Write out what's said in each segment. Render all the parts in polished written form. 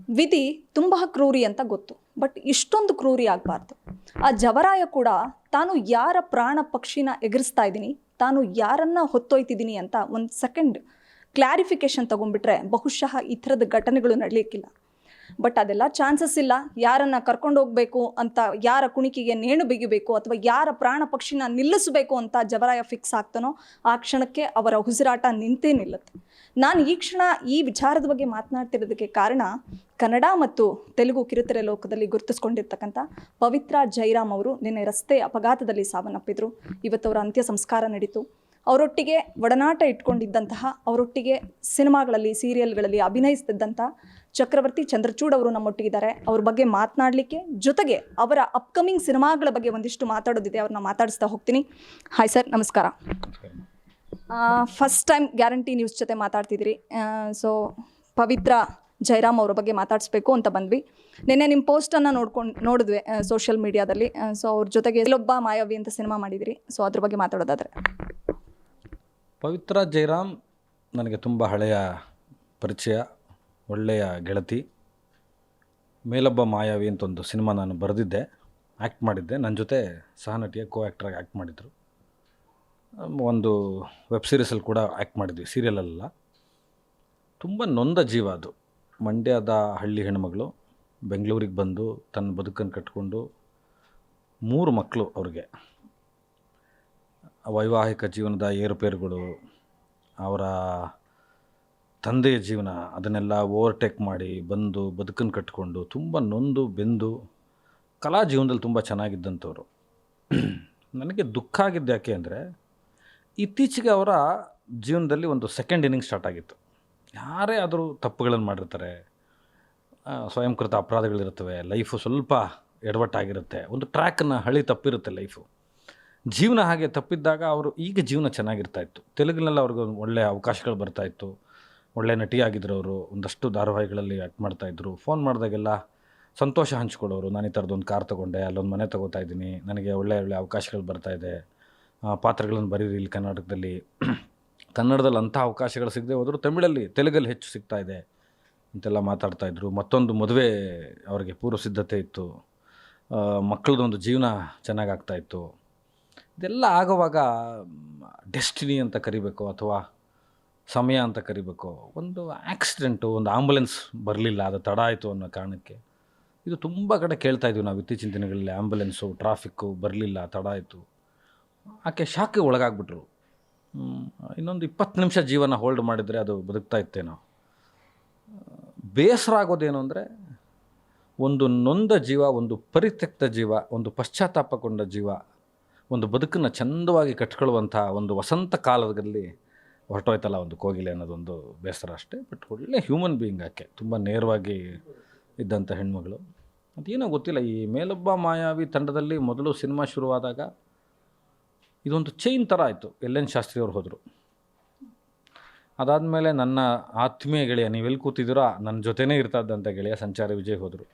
ವಿಧಿ ತುಂಬ ಕ್ರೂರಿ ಅಂತ ಗೊತ್ತು, ಬಟ್ ಇಷ್ಟೊಂದು ಕ್ರೂರಿ ಆಗಬಾರ್ದು. ಆ ಜವರಾಯ ಕೂಡ ತಾನು ಯಾರ ಪ್ರಾಣ ಪಕ್ಷಿನ ಎಗರಿಸ್ತಾ ಇದ್ದೀನಿ, ತಾನು ಯಾರನ್ನ ಹೊತ್ತೊಯ್ತಿದ್ದೀನಿ ಅಂತ ಒಂದು ಸೆಕೆಂಡ್ ಕ್ಲಾರಿಫಿಕೇಶನ್ ತೊಗೊಂಡ್ಬಿಟ್ರೆ ಬಹುಶಃ ಈ ಥರದ ಘಟನೆಗಳು ನಡೀಲಿಕ್ಕಿಲ್ಲ. ಬಟ್ ಅದೆಲ್ಲ ಚಾನ್ಸಸ್ ಇಲ್ಲ. ಯಾರನ್ನು ಕರ್ಕೊಂಡು ಹೋಗಬೇಕು ಅಂತ, ಯಾರ ಕುಣಿಕೆಗೆ ನೇಣು ಬಿಗಿಬೇಕು ಅಥವಾ ಯಾರ ಪ್ರಾಣ ಪಕ್ಷಿನ ನಿಲ್ಲಿಸಬೇಕು ಅಂತ ಜವರಾಯ ಫಿಕ್ಸ್ ಆಗ್ತಾನೋ ಆ ಕ್ಷಣಕ್ಕೆ ಅವರ ಉಸಿರಾಟ ನಿಂತೇ ನಿಲ್ಲುತ್ತೆ. ನಾನು ಈ ಕ್ಷಣ ಈ ವಿಚಾರದ ಬಗ್ಗೆ ಮಾತನಾಡ್ತಿರೋದಕ್ಕೆ ಕಾರಣ, ಕನ್ನಡ ಮತ್ತು ತೆಲುಗು ಕಿರುತೆರೆ ಲೋಕದಲ್ಲಿ ಗುರುತಿಸ್ಕೊಂಡಿರ್ತಕ್ಕಂಥ ಪವಿತ್ರ ಜೈರಾಮ್ ಅವರು ನಿನ್ನೆ ರಸ್ತೆ ಅಪಘಾತದಲ್ಲಿ ಸಾವನ್ನಪ್ಪಿದ್ರು. ಇವತ್ತು ಅವರ ಅಂತ್ಯ ಸಂಸ್ಕಾರ ನಡೀತು. ಅವರೊಟ್ಟಿಗೆ ಒಡನಾಟ ಇಟ್ಕೊಂಡಿದ್ದಂತಹ, ಅವರೊಟ್ಟಿಗೆ ಸಿನಿಮಾಗಳಲ್ಲಿ ಸೀರಿಯಲ್ಗಳಲ್ಲಿ ಅಭಿನಯಿಸ್ತಿದ್ದಂಥ ಚಕ್ರವರ್ತಿ ಚಂದ್ರಚೂಡ್ ಅವರು ನಮ್ಮೊಟ್ಟಿಗಿದ್ದಾರೆ. ಅವ್ರ ಬಗ್ಗೆ ಮಾತನಾಡಲಿಕ್ಕೆ, ಜೊತೆಗೆ ಅವರ ಅಪ್ಕಮಿಂಗ್ ಸಿನಿಮಾಗಳ ಬಗ್ಗೆ ಒಂದಿಷ್ಟು ಮಾತಾಡೋದಿದೆ, ಅವ್ರನ್ನ ಮಾತಾಡಿಸ್ತಾ ಹೋಗ್ತೀನಿ. ಹಾಯ್ ಸರ್, ನಮಸ್ಕಾರ. ಫಸ್ಟ್ ಟೈಮ್ ಗ್ಯಾರಂಟಿ ನ್ಯೂಸ್ ಜೊತೆ ಮಾತಾಡ್ತಿದ್ದೀರಿ. ಸೊ ಪವಿತ್ರ ಜೈರಾಮ್ ಅವ್ರ ಬಗ್ಗೆ ಮಾತಾಡಿಸ್ಬೇಕು ಅಂತ ಬಂದ್ವಿ. ನಿನ್ನೆ ನಿಮ್ಮ ಪೋಸ್ಟನ್ನು ನೋಡಿದ್ವಿ ಸೋಷಿಯಲ್ ಮೀಡಿಯಾದಲ್ಲಿ. ಸೊ ಅವ್ರ ಜೊತೆಗೆ ಇಲ್ಲೊಬ್ಬ ಮಾಯಾವಿ ಅಂತ ಸಿನಿಮಾ ಮಾಡಿದಿರಿ. ಸೊ ಅದ್ರ ಬಗ್ಗೆ ಮಾತಾಡೋದಾದರೆ, ಪವಿತ್ರ ಜೈರಾಮ್ ನನಗೆ ತುಂಬ ಹಳೆಯ ಪರಿಚಯ, ಒಳ್ಳೆಯ ಗೆಳತಿ. ಮೇಲೊಬ್ಬ ಮಾಯಾವಿ ಅಂತ ಒಂದು ಸಿನಿಮಾ ನಾನು ಬರೆದಿದ್ದೆ, ಆ್ಯಕ್ಟ್ ಮಾಡಿದ್ದೆ. ನನ್ನ ಜೊತೆ ಸಹನಟಿಯ ಕೋ ಆ್ಯಕ್ಟ್ರಾಗಿ ಆ್ಯಕ್ಟ್ ಮಾಡಿದರು. ಒಂದು ವೆಬ್ ಸೀರೀಸಲ್ಲಿ ಕೂಡ ಆ್ಯಕ್ಟ್ ಮಾಡಿದ್ವಿ, ಸೀರಿಯಲಲ್ಲ. ತುಂಬ ನೊಂದ ಜೀವ ಅದು. ಮಂಡ್ಯದ ಹಳ್ಳಿ ಹೆಣ್ಮಗಳು ಬೆಂಗಳೂರಿಗೆ ಬಂದು ತನ್ನ ಬದುಕನ್ನು ಕಟ್ಕೊಂಡು 3 ಮಕ್ಕಳು ಅವ್ರಿಗೆ. ವೈವಾಹಿಕ ಜೀವನದ ಏರುಪೇರುಗಳು, ಅವರ ತಂದೆಯ ಜೀವನ, ಅದನ್ನೆಲ್ಲ ಓವರ್ಟೇಕ್ ಮಾಡಿ ಬಂದು ಬದುಕನ್ನು ಕಟ್ಕೊಂಡು ತುಂಬ ನೊಂದು ಬೆಂದು ಕಲಾ ಜೀವನದಲ್ಲಿ ತುಂಬ ಚೆನ್ನಾಗಿದ್ದಂಥವ್ರು. ನನಗೆ ದುಃಖ ಆಗಿದ್ದು ಯಾಕೆ ಅಂದರೆ, ಇತ್ತೀಚೆಗೆ ಅವರ ಜೀವನದಲ್ಲಿ ಒಂದು ಸೆಕೆಂಡ್ ಇನ್ನಿಂಗ್ ಸ್ಟಾರ್ಟ್ ಆಗಿತ್ತು. ಯಾರೇ ಆದರೂ ತಪ್ಪುಗಳನ್ನು ಮಾಡಿರ್ತಾರೆ, ಸ್ವಯಂಕೃತ ಅಪರಾಧಗಳಿರ್ತವೆ, ಲೈಫು ಸ್ವಲ್ಪ ಎಡವಟ್ಟಾಗಿರುತ್ತೆ, ಒಂದು ಟ್ರ್ಯಾಕನ್ನು ಹಳಿ ತಪ್ಪಿರುತ್ತೆ ಲೈಫು. ಜೀವನ ಹಾಗೆ ತಪ್ಪಿದ್ದಾಗ ಅವರು ಈಗ ಜೀವನ ಚೆನ್ನಾಗಿರ್ತಾಯಿತ್ತು. ತೆಲುಗಿನಲ್ಲಿ ಅವ್ರಿಗೆ ಒಳ್ಳೆಯ ಅವಕಾಶಗಳು ಬರ್ತಾಯಿತ್ತು, ಒಳ್ಳೆಯ ನಟಿಯಾಗಿದ್ದರು ಅವರು. ಒಂದಷ್ಟು ಧಾರಾವಾಹಿಗಳಲ್ಲಿ ಆ್ಯಕ್ಟ್ ಮಾಡ್ತಾಯಿದ್ರು. ಫೋನ್ ಮಾಡಿದಾಗೆಲ್ಲ ಸಂತೋಷ ಹಂಚ್ಕೊಳ್ಳೋರು. ನಾನು ಈ ಥರದೊಂದು ಕಾರ್ ತೊಗೊಂಡೆ, ಅಲ್ಲೊಂದು ಮನೆ ತೊಗೋತಾ ಇದ್ದೀನಿ, ನನಗೆ ಒಳ್ಳೆಯ ಅವಕಾಶಗಳು ಬರ್ತಾಯಿದೆ, ಪಾತ್ರಗಳನ್ನು ಬರೀರಿ ಇಲ್ಲಿ ಕರ್ನಾಟಕದಲ್ಲಿ. ಕನ್ನಡದಲ್ಲಿ ಅಂಥ ಅವಕಾಶಗಳು ಸಿಗದೆ ಹೋದರೂ ತೆಲುಗಲ್ಲಿ ಹೆಚ್ಚು ಸಿಗ್ತಾಯಿದೆ ಅಂತೆಲ್ಲ ಮಾತಾಡ್ತಾಯಿದ್ರು. ಮತ್ತೊಂದು ಮದುವೆ ಅವರಿಗೆ ಪೂರ್ವ ಸಿದ್ಧತೆ ಇತ್ತು, ಮಕ್ಕಳದೊಂದು ಜೀವನ ಚೆನ್ನಾಗಾಗ್ತಾಯಿತ್ತು. ಇದೆಲ್ಲ ಆಗುವಾಗ ಡೆಸ್ಟಿನಿ ಅಂತ ಕರಿಬೇಕು ಅಥವಾ ಸಮಯ ಅಂತ ಕರಿಬೇಕು, ಒಂದು ಆಕ್ಸಿಡೆಂಟು, ಒಂದು ಆಂಬುಲೆನ್ಸ್ ಬರಲಿಲ್ಲ, ಅದು ತಡ ಆಯಿತು ಅನ್ನೋ ಕಾರಣಕ್ಕೆ ಇದು ತುಂಬ ಕಡೆ ಕೇಳ್ತಾ ಇದ್ವಿ ನಾವು ಇತ್ತೀಚಿನ ದಿನಗಳಲ್ಲಿ. ಆಂಬುಲೆನ್ಸು, ಟ್ರಾಫಿಕ್ಕು ಬರಲಿಲ್ಲ, ತಡ ಆಯಿತು. ಆಕೆ ಶಾಕಿಗೆ ಒಳಗಾಗ್ಬಿಟ್ರು. ಇನ್ನೊಂದು 20 ನಿಮಿಷ ಜೀವನ ಹೋಲ್ಡ್ ಮಾಡಿದರೆ ಅದು ಬದುಕ್ತಾ ಇತ್ತೇನೋ. ಬೇಸರ ಆಗೋದೇನು ಅಂದರೆ, ಒಂದು ನೊಂದ ಜೀವ, ಒಂದು ಪರಿತ್ಯಕ್ತ ಜೀವ, ಒಂದು ಪಶ್ಚಾತ್ತಾಪಗೊಂಡ ಜೀವ, ಒಂದು ಬದುಕನ್ನು ಚಂದವಾಗಿ ಕಟ್ಕೊಳ್ಳುವಂಥ ಒಂದು ವಸಂತ ಕಾಲದಲ್ಲಿ ಹೊರಟೋಯ್ತಲ್ಲ ಒಂದು ಕೋಗಿಲೆ ಅನ್ನೋದೊಂದು ಬೇಸರ ಅಷ್ಟೇ. ಬಟ್ ಒಳ್ಳೆ ಹ್ಯೂಮನ್ ಬೀಯಿಂಗ್ ಆಕೆ, ತುಂಬ ನೇರವಾಗಿ ಇದ್ದಂಥ ಹೆಣ್ಮಗಳು. ಅದೇನೋ ಗೊತ್ತಿಲ್ಲ, ಈ ಮೇಲೊಬ್ಬ ಮಾಯಾವಿ ತಂಡದಲ್ಲಿ ಮೊದಲು ಸಿನಿಮಾ ಶುರುವಾದಾಗ ಇದೊಂದು ಚೈನ್ ಥರ ಆಯಿತು. ಎಲ್.ಎನ್. ಶಾಸ್ತ್ರಿ ಅವರು ಹೋದರು. ಅದಾದಮೇಲೆ ನನ್ನ ಆತ್ಮೀಯ ಗೆಳೆಯ, ನೀವೆಲ್ಲಿ ಕೂತಿದ್ದೀರೋ ನನ್ನ ಜೊತೆನೇ ಇರ್ತಾ ಇದ್ದಂಥ ಗೆಳೆಯ ಸಂಚಾರಿ ವಿಜಯ್ ಹೋದರು.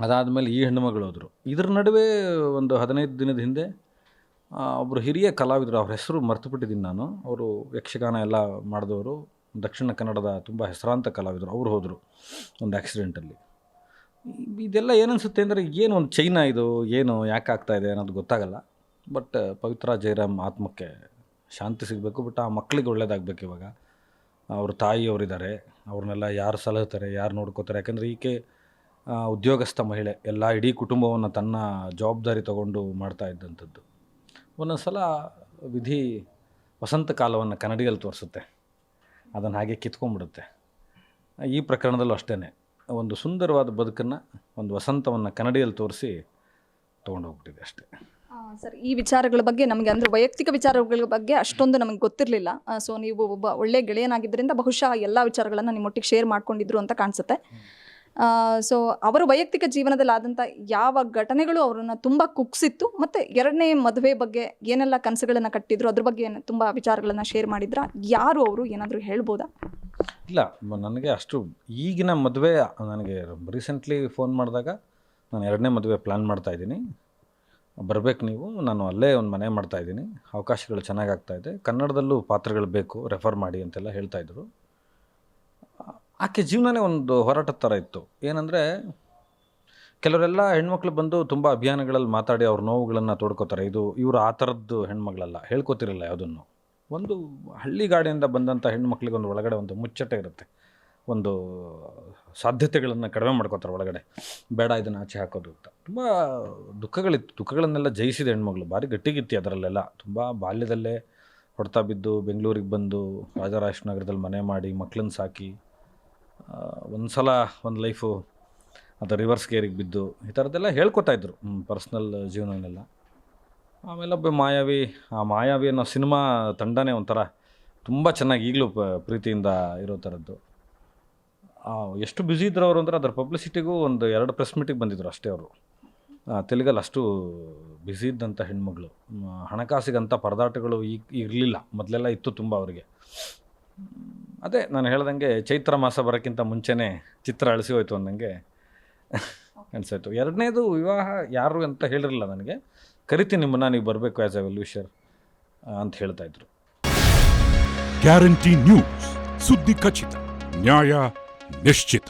ಅದಾದಮೇಲೆ ಈ ಹೆಣ್ಣುಮಗಳು ಹೋದರು. ಇದ್ರ ನಡುವೆ ಒಂದು 15 ದಿನದ ಹಿಂದೆ ಒಬ್ಬರು ಹಿರಿಯ ಕಲಾವಿದರು, ಅವ್ರ ಹೆಸರು ಮರ್ತುಬಿಟ್ಟಿದ್ದೀನಿ ನಾನು, ಅವರು ಯಕ್ಷಗಾನ ಎಲ್ಲ ಮಾಡಿದವರು, ದಕ್ಷಿಣ ಕನ್ನಡದ ತುಂಬ ಹೆಸರಾಂತ ಕಲಾವಿದರು, ಅವರು ಹೋದರು ಒಂದು ಆಕ್ಸಿಡೆಂಟಲ್ಲಿ. ಇದೆಲ್ಲ ಏನನ್ಸುತ್ತೆ ಅಂದರೆ, ಏನು ಒಂದು ಚೈನಾ ಇದು, ಏನು ಯಾಕೆ ಆಗ್ತಾಯಿದೆ ಅನ್ನೋದು ಗೊತ್ತಾಗಲ್ಲ. ಬಟ್ ಪವಿತ್ರ ಜೈರಾಮ್ ಆತ್ಮಕ್ಕೆ ಶಾಂತಿ ಸಿಗಬೇಕು. ಬಟ್ ಆ ಮಕ್ಕಳಿಗೆ ಒಳ್ಳೇದಾಗಬೇಕು. ಇವಾಗ ಅವ್ರ ತಾಯಿಯವರಿದ್ದಾರೆ, ಅವ್ರನ್ನೆಲ್ಲ ಯಾರು ಸಲಹುತ್ತಾರೆ, ಯಾರು ನೋಡ್ಕೋತಾರೆ? ಯಾಕೆಂದರೆ ಈಕೆ ಉದ್ಯೋಗಸ್ಥ ಮಹಿಳೆ, ಎಲ್ಲ ಇಡೀ ಕುಟುಂಬವನ್ನು ತನ್ನ ಜವಾಬ್ದಾರಿ ತಗೊಂಡು ಮಾಡ್ತಾ ಇದ್ದಂಥದ್ದು. ಒಂದೊಂದು ಸಲ ವಿಧಿ ವಸಂತ ಕಾಲವನ್ನು ಕನ್ನಡಿಯಲ್ಲಿ ತೋರಿಸುತ್ತೆ, ಅದನ್ನು ಹಾಗೆ ಕಿತ್ಕೊಂಡ್ಬಿಡುತ್ತೆ. ಈ ಪ್ರಕರಣದಲ್ಲೂ ಅಷ್ಟೇ, ಒಂದು ಸುಂದರವಾದ ಬದುಕನ್ನು, ಒಂದು ವಸಂತವನ್ನು ಕನ್ನಡಿಯಲ್ಲಿ ತೋರಿಸಿ ತೊಗೊಂಡೋಗ್ಬಿಟ್ಟಿದೆ ಅಷ್ಟೇ. ಸರ್, ಈ ವಿಚಾರಗಳ ಬಗ್ಗೆ ನಮಗೆ, ಅಂದರೆ ವೈಯಕ್ತಿಕ ವಿಚಾರಗಳ ಬಗ್ಗೆ ಅಷ್ಟೊಂದು ನಮಗೆ ಗೊತ್ತಿರಲಿಲ್ಲ. ಸೊ ನೀವು ಒಬ್ಬ ಒಳ್ಳೆ ಗೆಳೆಯನಾಗಿದ್ದರಿಂದ ಬಹುಶಃ ಎಲ್ಲ ವಿಚಾರಗಳನ್ನು ನಿಮ್ಮೊಟ್ಟಿಗೆ ಶೇರ್ ಮಾಡ್ಕೊಂಡಿದ್ರು ಅಂತ ಕಾಣಿಸುತ್ತೆ. ಸೊ ಅವರ ವೈಯಕ್ತಿಕ ಜೀವನದಲ್ಲಿ ಆದಂಥ ಯಾವ ಘಟನೆಗಳು ಅವರನ್ನು ತುಂಬ ಕುಗ್ಸಿತ್ತು, ಮತ್ತು 2ನೇ ಮದುವೆ ಬಗ್ಗೆ ಏನೆಲ್ಲ ಕನಸುಗಳನ್ನು ಕಟ್ಟಿದ್ರು ಅದ್ರ ಬಗ್ಗೆ ತುಂಬ ವಿಚಾರಗಳನ್ನು ಶೇರ್ ಮಾಡಿದ್ರ? ಯಾರು ಅವರು, ಏನಾದರೂ ಹೇಳ್ಬೋದಾ? ಇಲ್ಲ, ನನಗೆ ಅಷ್ಟು ಈಗಿನ ಮದುವೆ, ನನಗೆ ರೀಸೆಂಟ್ಲಿ ಫೋನ್ ಮಾಡಿದಾಗ ನಾನು 2ನೇ ಮದುವೆ ಪ್ಲ್ಯಾನ್ ಮಾಡ್ತಾಯಿದ್ದೀನಿ, ಬರಬೇಕು ನೀವು, ನಾನು ಅಲ್ಲೇ ಒಂದು ಮನೆ ಮಾಡ್ತಾಯಿದ್ದೀನಿ, ಅವಕಾಶಗಳು ಚೆನ್ನಾಗಾಗ್ತಾಯಿದೆ, ಕನ್ನಡದಲ್ಲೂ ಪಾತ್ರಗಳು ಬೇಕು, ರೆಫರ್ ಮಾಡಿ ಅಂತೆಲ್ಲ ಹೇಳ್ತಾಯಿದ್ರು. ಆಕೆ ಜೀವನನೇ ಒಂದು ಹೋರಾಟದ ಥರ ಇತ್ತು. ಏನಂದರೆ ಕೆಲವರೆಲ್ಲ ಹೆಣ್ಮಕ್ಳು ಬಂದು ತುಂಬ ಅಭಿಯಾನಗಳಲ್ಲಿ ಮಾತಾಡಿ ಅವ್ರ ನೋವುಗಳನ್ನು ತೋಡ್ಕೋತಾರೆ. ಇವರು ಆ ಥರದ್ದು ಹೆಣ್ಮಗಳಲ್ಲ, ಹೇಳ್ಕೊತಿರಲ್ಲ ಯಾವುದನ್ನು. ಒಂದು ಹಳ್ಳಿಗಾಡಿನಿಂದ ಬಂದಂಥ ಹೆಣ್ಮಕ್ಳಿಗೆ ಒಂದು ಒಳಗಡೆ ಒಂದು ಮುಚ್ಚಟ ಇರುತ್ತೆ, ಒಂದು ಸಾಧ್ಯತೆಗಳನ್ನು ಕಡಿಮೆ ಮಾಡ್ಕೋತಾರೆ ಒಳಗಡೆ, ಬೇಡ ಇದನ್ನು ಆಚೆ ಹಾಕೋದು ಅಂತ. ತುಂಬ ದುಃಖಗಳನ್ನೆಲ್ಲ ಜಯಿಸಿದ ಹೆಣ್ಮಗಳು, ಭಾರಿ ಗಟ್ಟಿಗಿತ್ತಿ ಅದರಲ್ಲೆಲ್ಲ. ತುಂಬ ಬಾಲ್ಯದಲ್ಲೇ ಹೊಡ್ತಾ ಬಿದ್ದು ಬೆಂಗಳೂರಿಗೆ ಬಂದು ರಾಜರಾಜನಗರದಲ್ಲಿ ಮನೆ ಮಾಡಿ ಮಕ್ಕಳನ್ನ ಸಾಕಿ, ಒಂದು ಸಲ ಒಂದು ಲೈಫು ಅದು ರಿವರ್ಸ್ ಗೇರಿಗೆ ಬಿದ್ದು, ಈ ಥರದ್ದೆಲ್ಲ ಹೇಳ್ಕೊತಾ ಇದ್ರು ಪರ್ಸ್ನಲ್ ಜೀವನನೆಲ್ಲ. ಆಮೇಲೆ ಒಬ್ಬ ಮಾಯಾವಿ, ಆ ಮಾಯಾವಿ ಅನ್ನೋ ಸಿನಿಮಾ ತಂಡನೇ ಒಂಥರ ತುಂಬ ಚೆನ್ನಾಗಿ ಈಗಲೂ ಪ್ರೀತಿಯಿಂದ ಇರೋ ಥರದ್ದು. ಎಷ್ಟು ಬ್ಯುಸಿ ಇದ್ರು ಅವರು ಅಂದರೆ ಅದರ ಪಬ್ಲಿಸಿಟಿಗೂ 1-2 ಪ್ರೆಸ್ ಮೀಟಿಗೆ ಬಂದಿದ್ದರು ಅಷ್ಟೇ ಅವರು. ತೆಲುಗಲ್ಲಿ ಅಷ್ಟು ಬ್ಯುಸಿ ಇದ್ದಂಥ ಹೆಣ್ಮಗಳು. ಹಣಕಾಸಿಗಂಥ ಪರದಾಟಗಳು ಈಗ ಇರಲಿಲ್ಲ, ಮೊದಲೆಲ್ಲ ಇತ್ತು ತುಂಬ ಅವರಿಗೆ. ಅದೇ ನಾನು ಹೇಳ್ದಂಗೆ ಚೈತ್ರ ಮಾಸ ಬರೋಕ್ಕಿಂತ ಮುಂಚೆನೇ ಚಿತ್ರ ಅಳಿಸಿ ಹೋಯ್ತು ಅಂದಂಗೆ ಅನಿಸಾಯ್ತು. 2ನೇದು ವಿವಾಹ ಯಾರು ಅಂತ ಹೇಳಿರಲಿಲ್ಲ ನನಗೆ, ಕರಿತೀನಿ ನಿಮ್ಮನ್ನು, ನೀವು ಬರಬೇಕು ಆ್ಯಸ್ ಎ ವೆಲ್ ವಿಷರ್ ಅಂತ ಹೇಳ್ತಾಯಿದ್ರು. ಗ್ಯಾರಂಟಿ ನ್ಯೂಸ್, ಸುದ್ದಿ ಖಚಿತ, ನ್ಯಾಯ ನಿಶ್ಚಿತ.